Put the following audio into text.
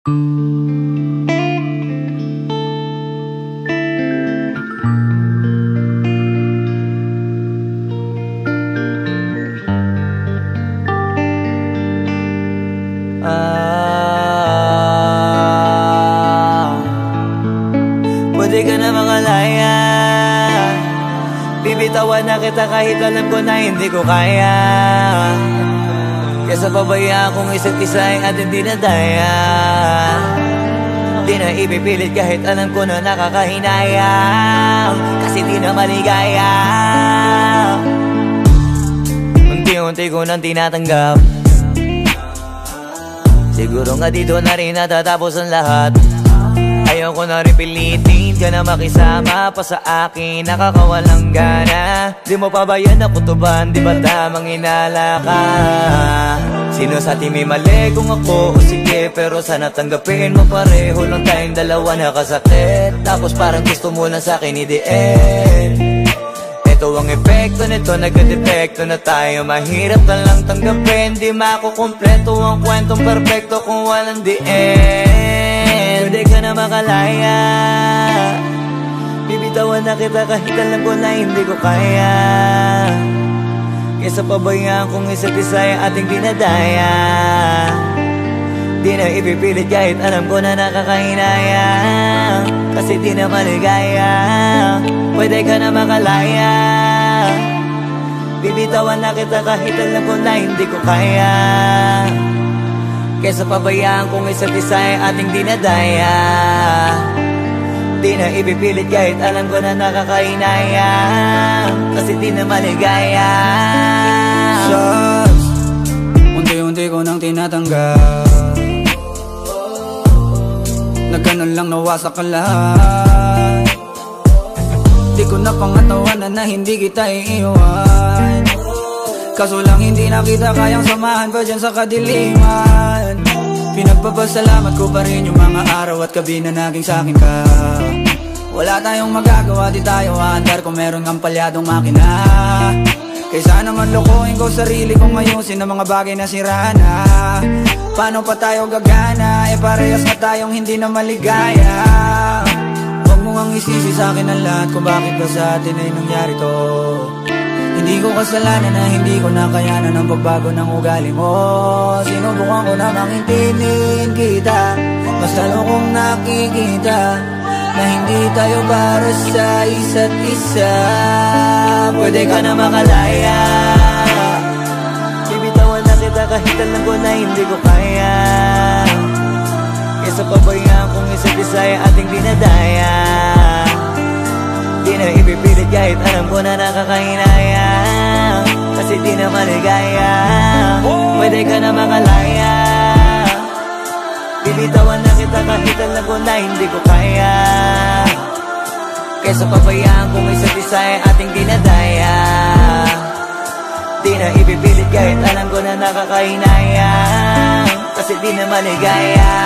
Pwede ka na makalaya, bibitawan na kita kahit alam ko na hindi ko kaya. Kesa pabayaan kung isa't isa ay ating dinadaya. Di na ipipilit kahit alam ko na nakakahinayang, kasi di na maligaya. Unti-unti ko nang tinatanggap, siguro nga dito na rin natatapos ang lahat. Ayaw ko na rin pilitin ka na makisama pa sa akin, nakakawalang gana. Di mo pa ba yan nakutuban, di ba tamang inala ka? Sino sa atin may mali kung ako o sige, pero sana tanggapin mo pareho lang tayong dalawa nakasakit. Tapos parang gusto mo na sa akin i-end. Ito ang epekto nito, nagka-depekto na tayo. Mahirap ka lang tanggapin, di makukumpleto ang kwentong perfecto kung walang the end. Pwede ka na makalaya, bibitawan na kita kahit alam ko na hindi ko kaya. Kesa pabayaan kung isa't isa ay ating dinadaya. Di na ipipilit kahit alam ko na nakakahinaya, kasi di na maligaya. Pwede ka na makalaya, bibitawan na kita kahit alam ko na hindi ko kaya. Kesa pabayaan kung isa't isa ay ating dinadaya. Di na ipipilit kahit alam ko na nakakahinaya, kasi di na maligaya. Shots, unti-unti ko nang tinatanggap, na ganun lang nawasak ka lahat. Di ko na pangatawanan na hindi kita iiwan, kaso lang hindi na kita kayang samahan pa dyan sa kadiliman. Pinagpapasalamat ko pa rin yung mga araw at gabi na naging sa'kin ka. Wala tayong magagawa, di tayo aandar kung meron kang palyadong makina. Kaysa naman lokohin ko sarili kong ayusin ang mga bagay na sira na. Paano pa tayo gagana, parehas na tayong hindi na maligaya. Huwag mo ngang isisi sa'kin ang lahat kung bakit ba sa atin ay nangyari to. Hindi ko kasalanan na hindi ko nakayanan ang pagbago ng ugali mo. Sinubukan ko na mangintinin kita, mas lalo kong nakikita na hindi tayo para sa isa't isa. Pwede ka na makalaya, bibitawan na kita kahit alam ko na hindi ko kaya. Kesa pabayaan kung isa't isa ay ating dinadaya. Di na ipipilit kahit alam ko na nakakahinaya, kasi di na maligaya. Pwede ka na makalaya, bibitawan na kita kahit alam ko na hindi ko kaya. Kesa pabayaan kung isa't isa ay ating dinadaya. Di na ipipilit kahit alam ko na nakakahinaya, kasi di na maligaya.